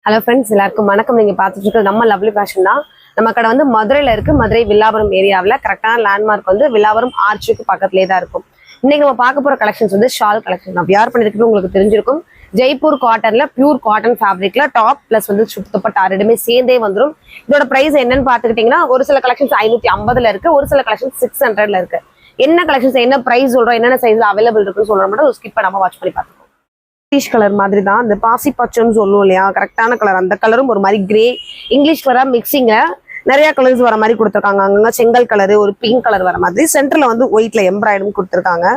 Hello friends, எல்லாருக்கும் வணக்கம். நீங்கள் பார்த்துட்டு இருக்கிறது நம்ம லவ்லி ஃபேஷன் தான். நம்ம கடை வந்து மதுரையில் இருக்குது. மதுரை வில்லாவரம் ஏரியாவில் கரெக்டான லேண்ட்மார்க் வந்து வில்லாவரம் ஆர்ச்சுக்கு பக்கத்துலேயே தான் இருக்கும். இன்னைக்கு நம்ம பார்க்க போகிற கலெக்ஷன்ஸ் வந்து ஷால் கலெக்ஷன் தான். வியர் பண்ணிருக்கிறது உங்களுக்கு தெரிஞ்சிருக்கும். ஜெய்ப்பூர் காட்டன்ல பியூர் காட்டன் ஃபேப்ரிக்ல டாப் பிளஸ் வந்து சுத்தப்பட்ட ரெண்டுமே சேர்ந்தே வந்துடும். இதோட பிரைஸ் என்னன்னு பார்த்துக்கிட்டிங்கன்னா ஒரு சில கலெக்ஷன்ஸ் 550 இருக்கு, ஒரு சில கலெக்ஷன்ஸ் 600 இருக்கு. என்ன கலெக்ஷன்ஸ் என்ன பிரைஸ் சொல்றோம், என்னென்ன சைஸ்ல அவைலபிள் இருக்குன்னு சொல்ற மட்டும் ஸ்கிப் பண்ணாம வாட்ச் பண்ணி பார்த்துக்கோங்க. கலர் மாதிரி தான் இந்த பாசி பச்சைன்னு சொல்லுவோம் இல்லையா, கரெக்டான கலர். அந்த கலரும் ஒரு மாதிரி கிரே இங்கிலீஷ் கலரா மிக்சிங்க நிறைய கலர்ஸ் வர மாதிரி கொடுத்துருக்காங்க. அங்கங்க செங்கல் கலரு, ஒரு பிங்க் கலர் வர மாதிரி, சென்டர்ல வந்து ஒயிட்ல எம்ப்ராய்டும் கொடுத்துருக்காங்க.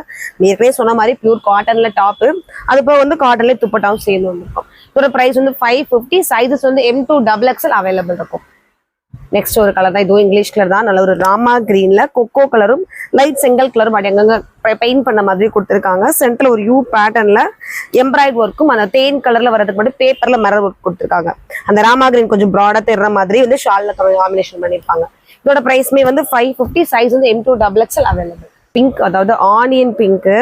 ஏற்கனவே சொன்ன மாதிரி பியூர் காட்டன்ல டாப்பு, அது போக வந்து காட்டன்ல துப்பட்டாவும் சேர்ந்து வந்திருக்கும். இதோட பிரைஸ் வந்து 550. சைஸஸ் வந்து M2XXL அவைலபிள் இருக்கும். நெக்ஸ்ட் ஒரு கலர் தான், இதுவும் இங்கிலீஷ் கலர் தான். நல்ல ஒரு ராமா கிரீன்ல கொக்கோ கலரும் லைட் செங்கல் கலரும் அங்கங்க பெயிண்ட் பண்ண மாதிரி கொடுத்துருக்காங்க. சென்டர்ல ஒரு யூ பேட்டர்ன்ல எம்ப்ராய்ட் ஒர்க்கும் அந்த தேன் கலர்ல வரதுக்கு மட்டும் பேப்பர்ல மிரர் ஒர்க் கொடுத்துருக்காங்க. அந்த ராமா கிரீன் கொஞ்சம் ப்ராடா தெரிற மாதிரி வந்து ஷால்ல காம்பினேஷன் பண்ணிருப்பாங்க. இதோட பிரைஸ்மே வந்து 550. சைஸ் வந்து M2XXL அவைலபிள். பிங்க், அதாவது ஆனியன் பிங்க்,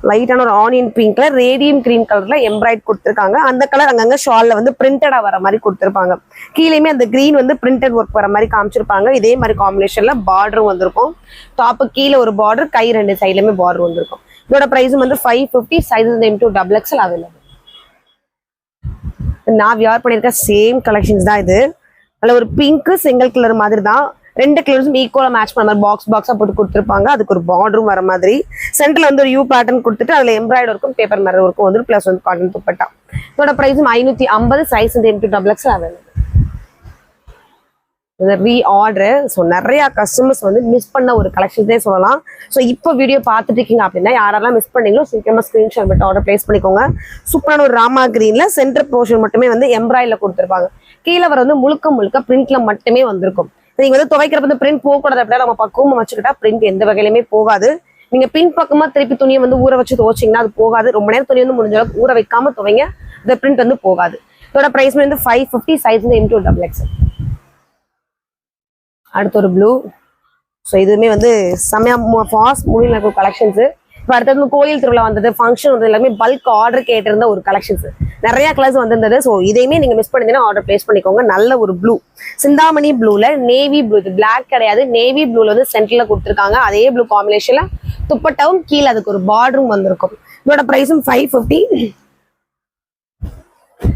லைட்டான ஒரு ஆனியன் பிங்க்ல ரேடியம் கிரீம் கலர்ல எம்ப்ராய்ட் கொடுத்துருக்காங்க. அந்த கலர் அங்கங்க ஷால்ல வந்து பிரிண்டடா வர மாதிரி கொடுத்துருப்பாங்க. கீழேயுமே அந்த கிரீன் வந்து பிரிண்டட் ஒர்க் வர மாதிரி காமிச்சிருப்பாங்க. இதே மாதிரி காம்பினேஷன்ல பார்டரும் வந்திருக்கும். டாப்பு கீழே ஒரு பார்டர், கை ரெண்டு சைட்லயுமே பார்டர் வந்திருக்கும். இதோட பிரைஸும் வந்து 550. சைஸ் வந்து M2XXL அவைலபிள். நான் வியர் பண்ணிருக்க சேம் கலெக்ஷன்ஸ் தான் இது. நல்ல ஒரு பிங்க் செங்கல் கலர் மாதிரி தான். ரெண்டு கலர்ஸும் ஈக்குவலா மேட்ச் பண்ண மாதிரி பாக்ஸா போட்டு கொடுத்துருப்பாங்க. அதுக்கு ஒரு பார்டரும் வர மாதிரி சென்டர்ல வந்து ஒரு யூ பேட்டர்ன் கொடுத்துட்டு அதுல எம்ப்ராய்டர் இருக்கும், பேப்பர் மிரர் இருக்கும் வந்து பிளஸ் வந்து காட்டன் துப்பட்டா. இதோட பிரைஸும் 550. சைஸ் வந்து M2XXL அவைலபிள். ரீஆர்டர். ஸோ நிறைய கஸ்டமர்ஸ் வந்து மிஸ் பண்ண ஒரு கலெக்ஷன்ஸே சொல்லலாம். ஸோ இப்போ வீடியோ பார்த்துட்டு இருக்கீங்க அப்படின்னா யாரெல்லாம் மிஸ் பண்ணீங்களோ சீக்கிரமா ஸ்கிரீன்ஷாட் விட்டு ஆர்டர் பிளேஸ் பண்ணிக்கோங்க. சூப்பரான ஒரு ராமா கிரீன்ல சென்டர் போர்ஷன் மட்டுமே வந்து எம்ப்ராய்டர்ல கொடுத்துருப்பாங்க. கீழே வர வந்து முழுக்க பிரிண்ட்ல மட்டுமே வந்திருக்கும். நீங்க வந்து துவைக்கிறப்ப வந்து பிரிண்ட் போகக்கூடாது அப்படின்னா நம்ம பக்குவமா வச்சுக்கிட்டா பிரிண்ட் எந்த வகையிலுமே போகாது. நீங்க பின் பக்கமா திருப்பி துணியை வந்து ஊற வச்சு துவைச்சிங்கன்னா அது போகாது. ரொம்ப நேரம் துணி வந்து முடிஞ்ச அளவுக்கு ஊற வைக்காம துவைங்க, இந்த பிரிண்ட் வந்து போகாது. இதோட பிரைஸ் வந்து 550. சைஸ் வந்து M2XXL. அடுத்து ஒரு ப்ளூ. ஸோ இதுவுமே வந்து செம்மையா ஃபாஸ்ட் மூவிங் இருக்க கலெக்ஷன்ஸ். இப்போ அடுத்தது கோயில் திருவிழா வந்தது, ஃபங்க்ஷன் வந்து எல்லாமே பல்க் ஆர்டர் கேட்டிருந்த ஒரு கலெக்ஷன்ஸ் நிறைய கலர்ஸ் வந்திருந்தது. ஸோ இதையுமே நீங்க மிஸ் பண்ணிங்கன்னா ஆர்டர் பிளேஸ் பண்ணிக்கோங்க. நல்ல ஒரு ப்ளூ, சிந்தாமணி ப்ளூல நேவி ப்ளூ, இது பிளாக் கிடையாது, நேவி ப்ளூல வந்து சென்டர்ல கொடுத்துருக்காங்க. அதே ப்ளூ காம்பினேஷன்ல துப்பட்டாவும் கீழே அதுக்கு ஒரு பார்டரும் வந்திருக்கும். இதோட பிரைஸும் 550.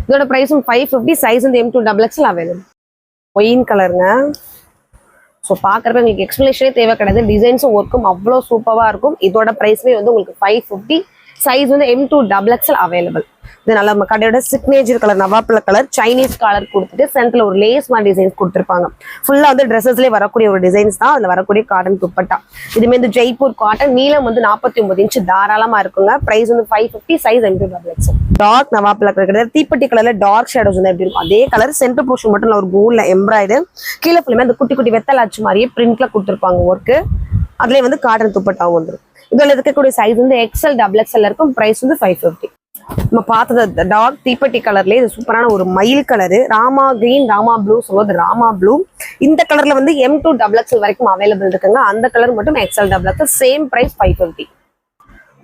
இதோட பிரைஸும் 550. சைஸ் வந்து M2XXL அவைலபிள். ஒயின் கலருங்க. ஸோ பார்க்குறப்ப உங்களுக்கு எக்ஸ்பிளேஷனே தேவை கிடையாது. டிசைன்ஸும் ஒர்க்கும் அவ்வளோ சூப்பராக இருக்கும். இதோட ப்ரைஸ்மே வந்து உங்களுக்கு 550. சைஸ் வந்து M2XXL அவைலபிள். இது நல்ல நம்ம கடையோட சிக்னேச்சர் கலர், நவாப்பழ கலர், சைனீஸ் கலர் கொடுத்துட்டு சென்டர்ல ஒரு லேஸ் மாதிரி டிசைன்ஸ் கொடுத்துருப்பாங்க. ஃபுல்லா வந்து ட்ரெஸ்ஸஸ்லேயே வரக்கூடிய ஒரு டிசைன்ஸ் தான். அதில் வரக்கூடிய காட்டன் துப்பட்டா. இதுமே இந்த ஜெய்ப்பூர் காட்டன், நீளம் வந்து 49 இன்ச் தாராளமா இருக்குங்க. பிரைஸ் வந்து 550. Size M2XXL. டார்க் நவாப்பழ கலர் கிடையாது, தீப்பெட்டி கலர்ல டார்க் ஷேடோஸ் வந்து எப்படி இருக்கும் அதே கலர். சென்டர் போர்ஷன் மட்டும் ஒரு கோல்ல எம்ப்ராய்டு, கீழே ஃபுல்லுமே அந்த குட்டி குட்டி வெத்தல் ஆச்சு மாதிரியே பிரிண்ட்ல கொடுத்துருப்பாங்க ஒர்க்கு. அதுலேயே வந்து காட்டன் துப்பட்டாவும் வந்துடும். இதில் இருக்கக்கூடிய சைஸ் வந்து XL இருக்கும். பிரைஸ் வந்து 550. நம்ம பார்த்தது டார்க் தீப்பெட்டி கலர்ல இது சூப்பரான ஒரு மயில் colour, Rama green, Rama blue சொல்வது ராமா ப்ளூ. இந்த கலர்ல வந்து M2XXL வரைக்கும் அவைலபிள் இருக்குங்க. அந்த கலர் மட்டும் XL சேம் பிரைஸ் 550.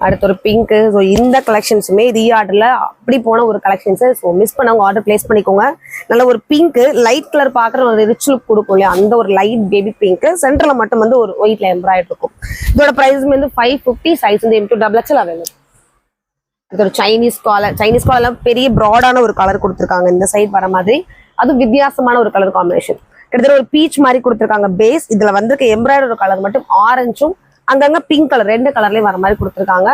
அடுத்து ஒரு பிங்க். ஸோ இந்த கலெக்ஷன்ஸுமே ரீஆர்டர்ல அப்படி போன ஒரு கலெக்ஷன்ஸ். ஸோ மிஸ் பண்ணவங்க ஆர்டர் பிளேஸ் பண்ணிக்கோங்க. நல்ல ஒரு பிங்க் லைட் கலர் பார்க்குற ஒரு ரிச் லுக் கொடுக்கும் இல்லையா, அந்த ஒரு லைட் பேபி பிங்க். சென்டர்ல மட்டும் வந்து ஒரு ஒயிட்ல எம்ப்ராய்டர் இருக்கும். இதோட பிரைஸ் வந்து 550. சைஸ் வந்து M2XXL அவைலபிள். இது ஒரு சைனீஸ் காலர் பெரிய ப்ராடான ஒரு கலர் கொடுத்துருக்காங்க. இந்த சைட் வர மாதிரி அது வித்தியாசமான ஒரு கலர் காம்பினேஷன். கிட்டத்தட்ட ஒரு பீச் மாதிரி கொடுத்துருக்காங்க பேஸ். இதுல வந்திருக்க எம்ப்ராய்டர் கலர் மட்டும் ஆரஞ்சும் அங்கங்க பிங்க் கலர், ரெண்டு கலர்லயும் வர மாதிரி கொடுத்துருக்காங்க.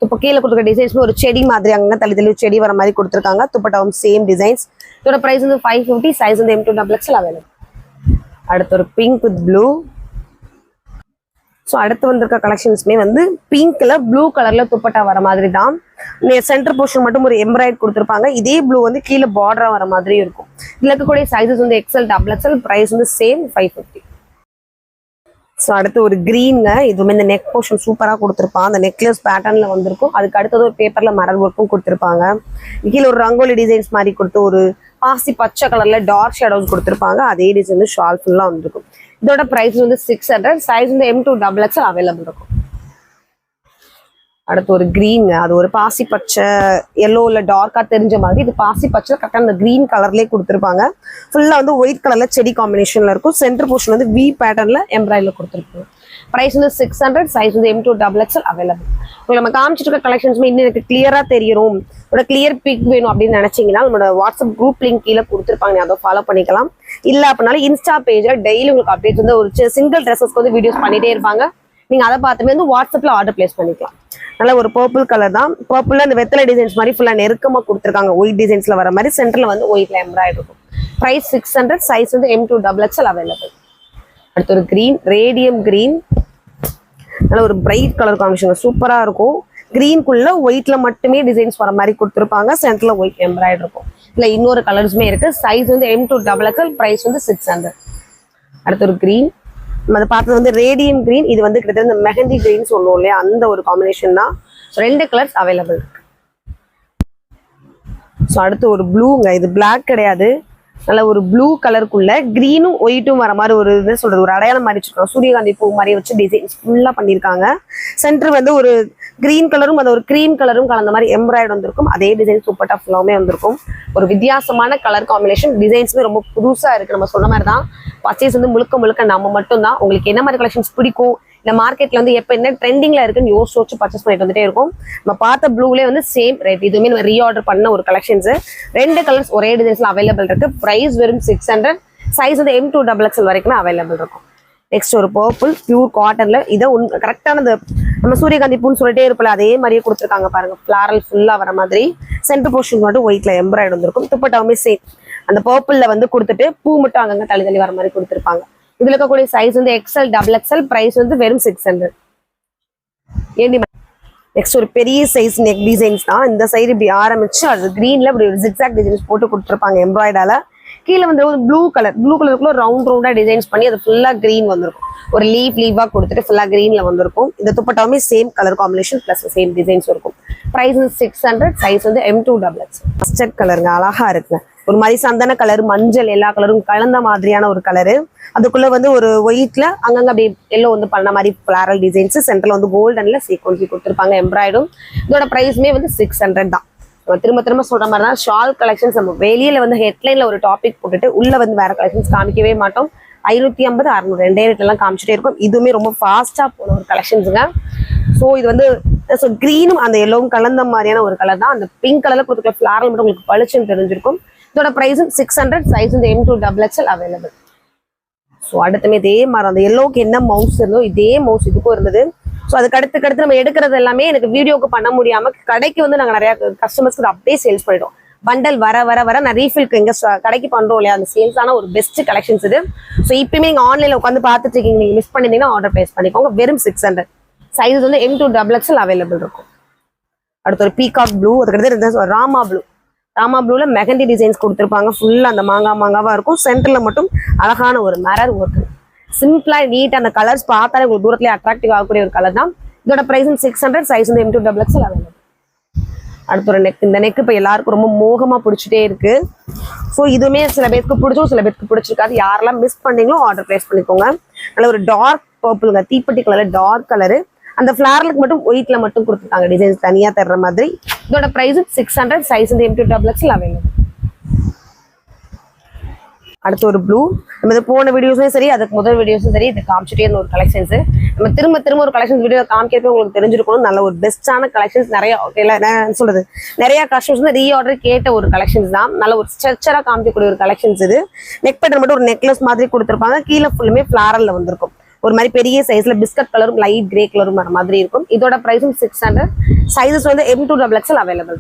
இப்போ கீழே கொடுத்துருக்க டிசைன்ஸ் ஒரு செடி மாதிரி அங்கங்க தள்ளி செடி வர மாதிரி கொடுத்துருக்காங்க. துப்பட்டாவும் சேம் டிசைன்ஸ். இதோட பிரைஸ் வந்து 550. சைஸ் வந்து M2XXL அவைலபிள். அடுத்து ஒரு பிங்க் வித் ப்ளூ. ஸோ அடுத்து வந்திருக்க கலெக்ஷன்ஸ்மே வந்து பிங்க்ல ப்ளூ கலர்ல துப்பட்டா வர மாதிரி தான். சென்டர் போர்ஷன் மட்டும் ஒரு எம்ப்ராய்ட் கொடுத்துருப்பாங்க. இதே ப்ளூ வந்து கீழே பார்டரா வர மாதிரி இருக்கும். இதுல இருக்கக்கூடிய சைஸஸ் வந்து XL. பிரைஸ் வந்து சேம் 550. ஸோ அடுத்து ஒரு கிரீன்ங்க. இதுவுமே இந்த நெக் போர்ஷன் சூப்பராக கொடுத்துருப்பாங்க. அந்த நெக்லஸ் பேட்டர்ன்ல வந்திருக்கும். அதுக்கு அடுத்தது ஒரு பேப்பர்ல மரல் ஒர்க்கும் கொடுத்துருப்பாங்க. கீழே ஒரு ரங்கோலி டிசைன்ஸ் மாதிரி கொடுத்து ஒரு பாசி பச்சை கலர்ல டார்க் ஷேடோஸ் கொடுத்துருப்பாங்க. அதே டிசைன் ஷால் ஃபுல்லா வந்திருக்கும். இதோட பிரைஸ் வந்து 600. சைஸ் வந்து M2XXL அவைலபிள் இருக்கும். அடுத்து ஒரு கிரீன், அது ஒரு பாசி பச்சை எல்லோல டார்க்கா தெரிஞ்ச மாதிரி, இது பாசி பச்சை கரெக்டா அந்த கிரீன் கலர்லயே கொடுத்துருப்பாங்க. ஃபுல்லா வந்து ஒயிட் கலர்ல செடி காம்பினேஷன்ல இருக்கும். சென்டர் போர்ஷன் வந்து வி பேட்டர்ன்ல எம்ப்ராய்டரில கொடுத்துருப்பாங்க. பிரைஸ் வந்து 600, சைஸ் வந்து M2 XXL அவைலபிள். உங்களுக்கு நம்ம காமிச்சிட்டு இருக்க கலெக்ஷன்ஸுமே இன்னும் எனக்கு கிளியரா தெரியணும், ஒரு கிளியர் பிக் வேணும் அப்படின்னு நினைச்சீங்கன்னா நம்மளோட வாட்ஸ்அப் குரூப் லிங்க் கீழே கொடுத்துருப்பாங்க, அதை ஃபாலோ பண்ணிக்கலாம். இல்ல அப்படின்னாலும் இன்ஸ்டா பேஜ்ல டெய்லி உங்களுக்கு அப்டேட்ஸ் வந்து ஒரு சிங்கிள் ட்ரெஸ்ஸஸ்க்கு வந்து வீடியோஸ் பண்ணிட்டே இருப்பாங்க. நீங்க அதை பார்த்துமே வந்து வாட்ஸ்அப்ல ஆர்டர் பிளேஸ் பண்ணிக்கலாம். நல்ல ஒரு பர்பிள் கலர் தான். பர்பிள்ல அந்த வெத்தலை டிசைன்ஸ் மாதிரி ஃபுல்லா நெருக்கமா கொடுத்துருக்காங்க. ஒயிட் டிசைன்ஸ்ல வர மாதிரி சென்டர்ல வந்து ஒயிட்ல எம்ப்ராய்டரி இருக்கும். பிரைஸ் 600, சைஸ் வந்து M2 XXL அவைலபிள். அடுத்து ஒரு கிரீன், ரேடியம் கிரீன், நல்ல ஒரு பிரைட் கலர் காம்பினேஷன் சூப்பரா இருக்கும். கிரீன்குள்ள ஒயிட்ல மட்டுமே டிசைன்ஸ் வர மாதிரி கொடுத்துருப்பாங்க. சென்டர்ல ஒயிட் எம்ப்ராய்டரி இருக்கும். இதுல இன்னொரு கலர்ஸுமே இருக்கு. சைஸ் வந்து M2 XXL, பிரைஸ் வந்து 600. அடுத்து ஒரு கிரீன், நம்ம அதை பார்த்தது வந்து ரேடியம் கிரீன், இது வந்து கிட்டத்தட்ட இந்த மெஹந்தி கிரீன் சொல்லுவோம் இல்லையா, அந்த ஒரு காம்பினேஷன் தான். ரெண்டு கலர்ஸ் அவைலபிள் இருக்கு. ஸோ அடுத்து ஒரு ப்ளூங்க, இது பிளாக் கிடையாது, நல்ல ஒரு ப்ளூ கலருக்குள்ள கிரீனும் ஒயிட்டும் வர மாதிரி ஒரு இது சொல்றது, ஒரு அடையாளம் மாதிரி வச்சிருக்காங்க. சூரியகாந்தி பூ மாதிரி வச்சு டிசைன்ஸ் ஃபுல்லா பண்ணியிருக்காங்க. சென்டர் வந்து ஒரு கிரீன் கலரும் அது ஒரு கிரீம் கலரும் கலந்த மாதிரி எம்ப்ராய்டரி வந்திருக்கும். அதே டிசைன் சூப்பர் ஃபுல்லாமே வந்திருக்கும். ஒரு வித்தியாசமான கலர் காம்பினேஷன், டிசைன்ஸுமே ரொம்ப புதுசா இருக்கு. நம்ம சொன்ன மாதிரி தான் பர்ச்சேஸ் வந்து முழுக்க முழுக்க நம்ம மட்டும் தான். உங்களுக்கு என்ன மாதிரி கலெக்ஷன்ஸ் பிடிக்கும், இந்த மார்க்கெட்ல வந்து எப்போ என்ன ட்ரெண்டிங்ல இருக்குன்னு யோசிச்சு பர்ச்சேஸ் பண்ணிட்டு வந்துட்டே இருக்கும். நம்ம பார்த்த ப்ளூலே வந்து சேம் ரேட், இதுவுமே நம்ம ரீஆர்டர் பண்ண ஒரு கலெக்ஷன்ஸ். ரெண்டு கலர்ஸ் ஒரே டிசைன்ஸ்ல அவைலபிள் இருக்கு. பிரைஸ் வெறும் 600, சைஸ் வந்து M2 XXL வரைக்கும் அவைலபிள் இருக்கும். நெக்ஸ்ட் ஒரு பர்பிள் பியூர் காட்டன்ல, இதை கரெக்டானது நம்ம சூரியகாந்தி பூன்னு சொல்லிட்டே இருப்பல அதே மாதிரியே கொடுத்துருக்காங்க பாருங்க. ஃபிளாரல் ஃபுல்லா வர மாதிரி சென்டர் போர்ஷன் மட்டும் ஒயிட்ல எம்ப்ராய்டரி வந்திருக்கும். துப்பட்டாவுமே சேம் அந்த பர்பிள்ல வந்து கொடுத்துட்டு பூ மட்டும் அங்கங்க தள்ளி தள்ளி வர மாதிரி கொடுத்துருப்பாங்க. இதுல இருக்கக்கூடிய சைஸ் வந்து XL XXL, பிரைஸ் வந்து வெறும் 600. நெக்ஸ்ட் ஒரு பெரிய சைஸ் நெக் டிசைன்ஸ் தான். இந்த சைடு இப்படி ஆரம்பிச்சு அது கிரீன்ல இப்படி ஒரு ஜிக்ஸாக் டிசைன்ஸ் போட்டு கொடுத்துருப்பாங்க எம்ப்ராய்டரில. கீழே வந்து ஒரு ப்ளூ கலருக்குள்ள ரவுண்ட் ரவுண்டா டிசைன்ஸ் பண்ணி அது ஃபுல்லா கிரீன் வந்திருக்கும். ஒரு லீவா கொடுத்துட்டு ஃபுல்லா கிரீன்ல வந்திருக்கும். இந்த துப்பட்டாவுமே same colour combination plus same designs இருக்கும். பிரைஸ் வந்து 600, சைஸ் வந்து M2 XXL. மஸ்டர்ட் கலருங்க, அழகா இருக்குங்க. ஒரு மாதிரி சந்தன கலர், மஞ்சள் எல்லா கலரும் கலந்த மாதிரியான ஒரு கலரு. அதுக்குள்ள வந்து ஒரு ஒயிட்ல அங்கங்க அப்படி எல்லோ வந்து பண்ண மாதிரி ஃபிளாரல் டிசைன்ஸ். சென்டர்ல வந்து கோல்டன்ல சீக்வன்சி கொடுத்துருப்பாங்க எம்ப்ராய்டும். இதோட பிரைஸ்மே வந்து 600 தான். திரும்ப திரும்ப சொல்ற மாதிரி தான் ஷால் கலெக்ஷன்ஸ் நம்ம வெளியில வந்து ஹெட்லைன்ல ஒரு டாபிக் போட்டுட்டு உள்ள வந்து வேற கலெக்ஷன்ஸ் காமிக்கவே மாட்டோம். 550, 600 ரெண்டே ரேட் எல்லாம் காமிச்சிட்டே இருக்கும். இதுவுமே ரொம்ப ஃபாஸ்டா போன ஒரு கலெக்ஷன்ஸுங்க. ஸோ இது வந்து கிரீனும் அந்த எல்லோவும் கலந்த மாதிரியான ஒரு கலர் தான். அந்த பிங்க் கலர்ல கொடுத்துருக்க ஃபிளாரல் மட்டும் உங்களுக்கு பளிச்சுன்னு தெரிஞ்சிருக்கும். இதோட பிரைஸும் 600, சைஸ் வந்து M2 XXL அவைலபிள். ஸோ அடுத்துமே இதே மாதிரி அந்த எல்லோவுக்கு என்ன மவுஸ் இருந்தோ இதே மவுஸ் இதுக்கும் இருந்தது. ஸோ அதுக்கு அடுத்து நம்ம எடுக்கிறது எல்லாமே எனக்கு வீடியோக்கு பண்ண முடியாம கடைக்கு வந்து நாங்கள் நிறைய கஸ்டமர்ஸ்க்கு அப்படியே சேல்ஸ் பண்ணிட்டோம். பண்டல் வர வர வர நான் ரீஃபில்க்கு எங்க கடைக்கு பண்றோம் இல்லையா, அந்த சேல்ஸான ஒரு பெஸ்ட் கலெக்ஷன்ஸ் இது. ஸோ இப்பயுமே நீங்க ஆன்லைன்ல உட்காந்து பார்த்துட்டு இருக்கீங்க, நீங்க மிஸ் பண்ணிருந்தீங்கன்னா ஆர்டர் பிளேஸ் பண்ணிக்கோங்க. வெறும் 600, சைஸ் வந்து M2 XXL அவைலபிள் இருக்கும். அடுத்து ஒரு பீகாக் ப்ளூ, அதுக்கடுத்து ராமா ப்ளூல மெஹந்தி டிசைன்ஸ் கொடுத்துருப்பாங்க. ஃபுல்லா அந்த மாங்காவா இருக்கும். சென்டர்ல மட்டும் அழகான ஒரு மிரர் ஒர்க். சிம்பிளா நீட், அந்த கலர்ஸ் பார்த்தாலே உங்களுக்கு தூரத்துலேயே அட்ராக்டிவ் ஆகக்கூடிய ஒரு கலர் தான். இதோட பிரைஸும் 600, சைஸ் வந்து M2 XXL அவைலபிள். அடுத்த ஒரு நெக், இந்த நெக் இப்போ எல்லாருக்கும் ரொம்ப மோகமா பிடிச்சிட்டே இருக்கு. ஸோ இதுவுமே சில பேருக்கு பிடிச்சும் சில பேருக்கு பிடிச்சிருக்காது. யாரெல்லாம் மிஸ் பண்ணீங்களோ ஆர்டர் பிளேஸ் பண்ணிக்கோங்க. நல்ல ஒரு டார்க் பர்பிளுங்க, தீப்பெட்டி கலர் டார்க் கலரு. அந்த ஃபிளாரலுக்கு மட்டும் ஒயிட்ல மட்டும் கொடுத்துருக்காங்க டிசைன்ஸ் தனியா தர்ற மாதிரி. இதோட பிரைஸும் 600, சைஸ் வந்து M2 XXL அவைலபிள். அடுத்து ஒரு ப்ளூ, நம்ம இது போன வீடியோஸும் சரி அதுக்கு முதல் வீடியோஸும் சரி இது காமிச்சிட்டே இருந்த ஒரு கலெக்ஷன்ஸ். நம்ம திரும்ப ஒரு கலெக்ஷன்ஸ் வீடியோ காமிக்கிறப்ப உங்களுக்கு தெரிஞ்சிருக்கணும். நல்ல ஒரு பெஸ்டான கலெக்ஷன்ஸ் நிறைய சொல்றது, நிறைய கஸ்டமர்ஸ் வந்து ரீஆர்டர் கேட்ட ஒரு கலெக்ஷன்ஸ் தான். நல்ல ஒரு ஸ்ட்ரெச்சரா காமிக்கக்கூடிய ஒரு கலெக்ஷன்ஸ் இது. நெக் பேட்டர் மட்டும் ஒரு நெக்லஸ் மாதிரி கொடுத்துருப்பாங்க. கீழே ஃபுல்லுமே ஃபிளாரல்ல வந்திருக்கும். ஒரு மாதிரி பெரிய சைஸ்ல பிஸ்கட் கலரும் லைட் கிரே கலரும் வர மாதிரி இருக்கும். இதோட பிரைஸும் 600, சைஸஸ் வந்து M2 XXL அவைலபிள்.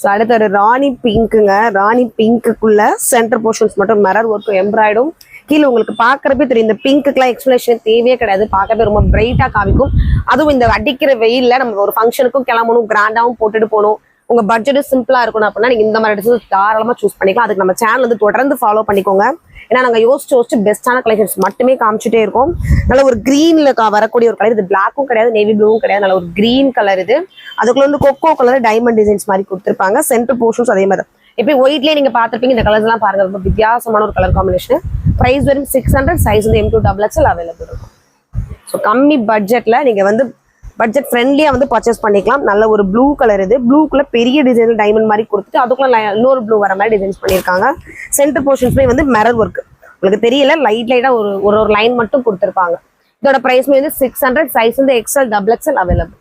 ஸோ அடுத்த ஒரு ராணி பிங்க்குங்க. ராணி பிங்க்குள்ள சென்டர் போர்ஷன்ஸ் மட்டும் மிரர் ஒர்க்கும் எம்ப்ராய்டும். கீழே உங்களுக்கு பாக்குறப்பே தெரியும். இந்த பிங்க்குலாம் எக்ஸ்பிளேஷன் தேவையே கிடையாது, பார்க்கவே ரொம்ப பிரைட்டா காமிக்கும். அதுவும் இந்த அடிக்கிற வெயில்ல நம்ம ஒரு ஃபங்க்ஷனுக்கும் கிளம்பணும், கிராண்டாவும் போட்டுட்டு போகணும், உங்க பட்ஜெட் சிம்பிளா இருக்கணும் அப்படின்னா நீங்க இந்த மாதிரி ட்ரெஸ் தாராளமா சூஸ் பண்ணிக்கலாம். அதுக்கு நம்ம சேனல் வந்து தொடர்ந்து ஃபாலோ பண்ணிக்கோங்க. ஏன்னா நாங்கள் யோசிச்சு பெஸ்டான கலெக்ஷன்ஸ் மட்டுமே காமிச்சிட்டே இருக்கோம். நல்ல ஒரு கிரீன்ல வரக்கூடிய ஒரு கலர் இது. பிளாக்கும் கிடையாது, நேவி ப்ளூவும் கிடையாது, நல்ல ஒரு கிரீன் கலர் இது. அதுக்குள்ள வந்து கொக்கோ கலர் டைமண்ட் டிசைன்ஸ் மாதிரி கொடுத்துருப்பாங்க. சென்டர் போர்ஷன்ஸ் அதே மாதிரி. இப்போ ஒயிட்லேயே நீங்க பார்த்துருப்பீங்க. இந்த கலர்ஸ் எல்லாம் பாருங்க, ரொம்ப வித்தியாசமான ஒரு கலர் காம்பினேஷன். பிரைஸ் வெறும் 600, சைஸ் வந்து M2 XXL அவைலபிள் இருக்கும். ஸோ கம்மி பட்ஜெட்ல நீங்க வந்து பட்ஜெட் ஃப்ரெண்ட்லியா வந்து பர்ச்சேஸ் பண்ணிக்கலாம். நல்ல ஒரு ப்ளூ கலர், இது ப்ளூக்குள்ள பெரிய டிசைன் டைமண்ட் மாதிரி கொடுத்துட்டு அதுக்குள்ள இன்னொரு ப்ளூ வர மாதிரி டிசைன்ஸ் பண்ணியிருக்காங்க. சென்டர் போர்ஷன்ஸ்மே வந்து மிரர் ஒர்க், உங்களுக்கு தெரியல, லைட்டா ஒரு லைன் மட்டும் கொடுத்துருப்பாங்க. இதோட பிரைஸ்மே வந்து 600, சைஸ் வந்து XL XXL அவைலபிள்.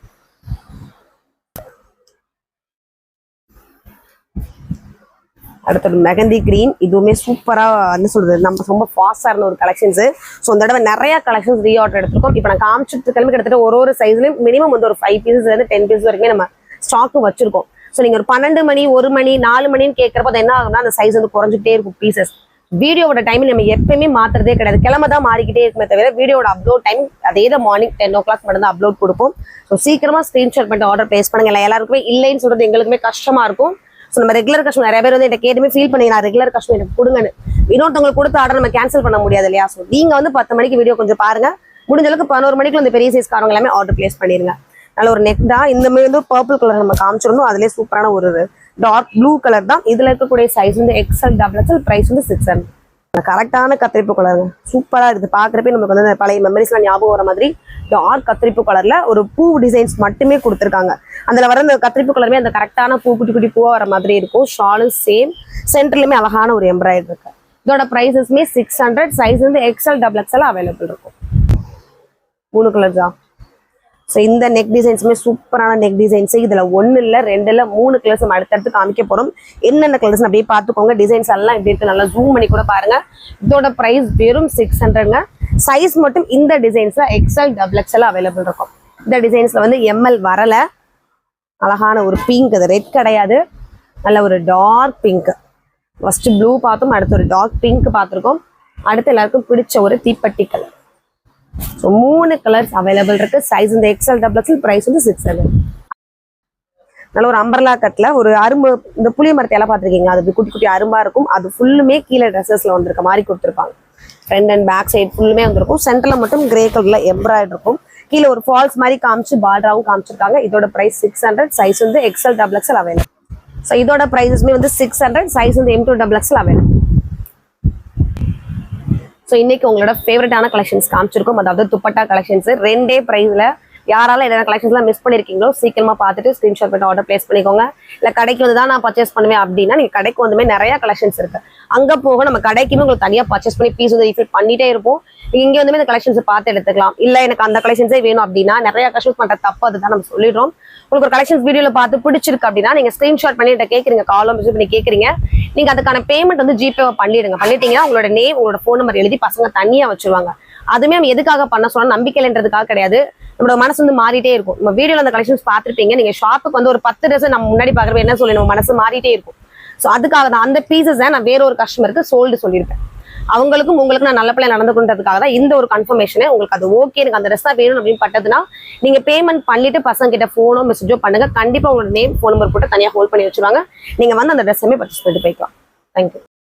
அடுத்தது மெகந்தி கிரீன், இதுவுமே சூப்பரா என்ன சொல்றது, நம்ம ரொம்ப ஃபாஸ்டா இருந்த ஒரு கலெக்ஷன்ஸ். ஸோ இந்த தடவை நிறைய கலெக்ஷன்ஸ் ரீஆர்டர் எடுத்திருக்கோம். இப்போ நான் காமிச்சிட்டு கிளம்பி கிட்டத்தட்ட ஒரு சைஸ்லயும் மினிமம் வந்து ஒரு 5 பீசஸ் இருந்து 10 பீசஸ் வரைக்கும் நம்ம ஸ்டாக் வச்சிருக்கோம். ஸோ நீங்க ஒரு 12 மணி 1 மணி 4 மணின்னு கேட்கறப்ப அது என்ன ஆகும்னா அந்த சைஸ் வந்து குறைஞ்சிட்டே இருக்கும் பீசஸ். வீடியோட டைம் நம்ம எப்பயுமே மாத்துறதே கிடையாது, கிளம்ப தான் மாறிக்கிட்டே இருக்குமே தவிர வீடியோட அப்லோட் டைம் அதே தான் மார்னிங் 10 o'clock மட்டும் தான் அப்லோட் கொடுப்போம். ஸோ சீக்கிரமா ஸ்கிரீன்ஷாட் பண்ணிட்டு ஆர்டர் பிளேஸ் பண்ணுங்க. எல்லாருக்குமே இல்லைன்னு சொல்றது எங்களுக்குமே கஷ்டமா இருக்கும். ஸோ நம்ம ரெகுலர் கஸ்டமர் நிறைய பேர் வந்து என்கிட்ட கேட்டுமே ஃபீல் பண்ணி நான் ரெகுலர் கஸ்டமர் எனக்கு கொடுங்கன்னு. இன்னொருத்தவங்களுக்கு கொடுத்த ஆர்டர் நம்ம கேன்சல் பண்ண முடியாது இல்லையா? ஸோ நீங்க வந்து 10 மணிக்கு வீடியோ கொஞ்சம் பாருங்க, முடிஞ்ச அளவுக்கு 11 மணிக்குள்ள அந்த பெரிய சைஸ் காரங்க எல்லாமே ஆர்டர் பிளேஸ் பண்ணிருங்க. நல்ல ஒரு நெக் தான், இந்த மாதிரி வந்து பர்பிள் கலர் நம்ம காமிச்சிருந்தோம், அதுலேயே சூப்பரான ஒரு டார்க் ப்ளூ கலர் தான். இதுல இருக்கக்கூடிய சைஸ் வந்து XL XXL, பிரைஸ் வந்து 600. கரெக்டான கத்திரிப்பு கலருங்க, சூப்பரா இருக்குது பாக்குறப்ப நமக்கு வந்து பழைய மெமரிஸ்லாம் ஞாபகம் வர மாதிரி டார்க் கத்திரிப்பு கலர்ல ஒரு பூ டிசைன்ஸ் மட்டுமே கொடுத்துருக்காங்க. அதுல வர அந்த கத்திரிப்பு கலருமே அந்த கரெக்டான பூ குட்டி குட்டி பூவா வர மாதிரி இருக்கும். ஷாலும் சேம், சென்டர்லயுமே அழகான ஒரு எம்ப்ராய்டரி இருக்கு. இதோட பிரைசஸ்மே 600, சைஸ் வந்து XL XXL அவைலபிள் இருக்கும். 3 கலர் தான். ஸோ இந்த நெக் டிசைன்ஸுமே சூப்பரான நெக் டிசைன்ஸ். இதுல 1 இல்ல 2 இல்ல 3 கலர்ஸ் நம்ம அடுத்தடுத்து காமிக்க போறோம். என்னென்ன கலர்ஸ் அப்படியே பார்த்துக்கோங்க. டிசைன்ஸ் எல்லாம் இப்படி இருக்கு, நல்லா ஜூம் பண்ணி கூட பாருங்க. இதோட பிரைஸ் வெறும் 600ங்க. சைஸ் மட்டும் இந்த டிசைன்ஸ்ல XL XXL அவைலபிள் இருக்கும். இந்த டிசைன்ஸ்ல வந்து ML வரல. அழகான ஒரு பிங்க், அது ரெட் கிடையாது, நல்ல ஒரு டார்க் பிங்க். ஃபர்ஸ்ட் ப்ளூ பார்த்தோம், அடுத்து ஒரு டார்க் பிங்க் பார்த்துருக்கோம், அடுத்து எல்லாருக்கும் பிடிச்ச ஒரு தீப்பெட்டி கலர். ஸோ 3 கலர்ஸ் அவைலபிள் இருக்கு. சைஸ் இந்த XL XXL, பிரைஸ் வந்து 600. நல்ல ஒரு அம்பர்லா கட்ல ஒரு அரும்பு, இந்த புளிய மரத்தை எல்லாம் பார்த்துருக்கீங்க, அது குட்டி குட்டி அரும்பா இருக்கும். அது ஃபுல்லுமே கீழே ட்ரெஸ்ஸஸ்ல வந்திருக்க மாதிரி கொடுத்துருப்பாங்க. ஃப்ரண்ட் அண்ட் பேக் சைடு ஃபுல்லுமே வந்திருக்கும். சென்டர்ல மட்டும் கிரே கலர்ல எம்ப்ராய்டரி இருக்கும். கீழே ஒரு ஃபால்ஸ் மாதிரி காமிச்சு பார்டராவும் காமிச்சிருக்காங்க. இதோட பிரைஸ் 600, சைஸ் வந்து XL XXL அவைலபிள். ஸோ இதோட பிரைஸஸ்மே வந்து 600, சைஸ் வந்து M2 XXL அவைலபிள். ஸோ இன்னைக்கு உங்களோட ஃபேவரட்டான கலெக்ஷன்ஸ் காமிச்சிருக்கோம், அதாவது துப்பட்டா கலெக்ஷன்ஸ். 2 பிரைஸ்ல யாரால என்னென்ன கலெக்ஷன்ஸ்லாம் மிஸ் பண்ணிருக்கீங்களோ சீக்கிரமா பார்த்துட்டு ஸ்கிரீன்ஷாட் பண்ணி ஆர்டர் பிளேஸ் பண்ணிக்கோங்க. இல்லை கடைக்கு வந்து தான் நான் பர்ச்சேஸ் பண்ணுவேன் அப்படின்னா நீங்க கடைக்கு வந்துமே நிறைய கலெக்ஷன்ஸ் இருக்கு, அங்க போக நம்ம கடைக்குமே உங்களுக்கு தனியா பர்ச்சேஸ் பண்ணி பீஸ் வந்து ரீஃபில் பண்ணிட்டே இருப்போம். இங்க வந்து இந்த கலெக்ஷன்ஸ் பார்த்து எடுத்துக்கலாம். இல்ல எனக்கு அந்த கலெக்ஷன்ஸே வேணும் அப்படின்னா நிறைய கலெக்ஷன்ஸ் பண்ற தப்பு அதுதான் நம்ம சொல்லிடுறோம். உங்களுக்கு ஒரு கலெக்ஷன்ஸ் வீடியோல பார்த்து பிடிச்சிருக்கு அப்படின்னா நீங்க ஸ்கிரீன்ஷாட் பண்ணி கேட்குறீங்க, காலோ மெசேஜ் பண்ணி கேட்குறீங்க, நீங்க அதுக்கான பேமெண்ட் வந்து ஜிபே பண்ணிடுங்க. பண்ணிட்டீங்கன்னா உங்களோட நேம் உங்களோட ஃபோன் நம்பர் எழுதி பசங்க தனியா வச்சிருவாங்க. அதுமே நம்ம எதுக்காக பண்ண சொன்னா நம்பிக்கைன்றதுக்காக கிடையாது, நம்மளோட மனசு வந்து மாறிட்டே இருக்கும். நம்ம வீடியோல அந்த கலெக்ஷன்ஸ் பார்த்துருப்பீங்க, நீங்க ஷாப்புக்கு வந்து ஒரு 10 ட்ரெஸ் நம்ம முன்னாடி பாக்குறப்ப என்ன சொல்லி நம்ம மனசு மாறிட்டே இருக்கும். ஸோ அதுக்காக தான் அந்த பீசஸ் நான் வேற ஒரு கஸ்டமருக்கு சோல்டு சொல்லியிருப்பேன். அவங்களுக்கும் உங்களுக்கு நான் நல்ல பிள்ளை நடந்துக்கிறதுக்காக தான் இந்த ஒரு கன்ஃபர்மேஷனே. உங்களுக்கு அது ஓகே, எனக்கு அந்த ட்ரெஸ் தான் வேணும் அப்படின்னு பட்டதுன்னா நீங்க பேமெண்ட் பண்ணிட்டு பசங்க கிட்ட ஃபோனோ மெசேஜோ பண்ணுங்க. கண்டிப்பா உங்களோட நேம் ஃபோன் நம்பர் போட்டு தனியாக ஹோல்ட் பண்ணி வச்சுருவாங்க. நீங்க வந்து அந்த ட்ரெஸ்ஸுமே பர்ச்சேஸ் பண்ணிட்டு போய்க்கலாம். தேங்க்யூ.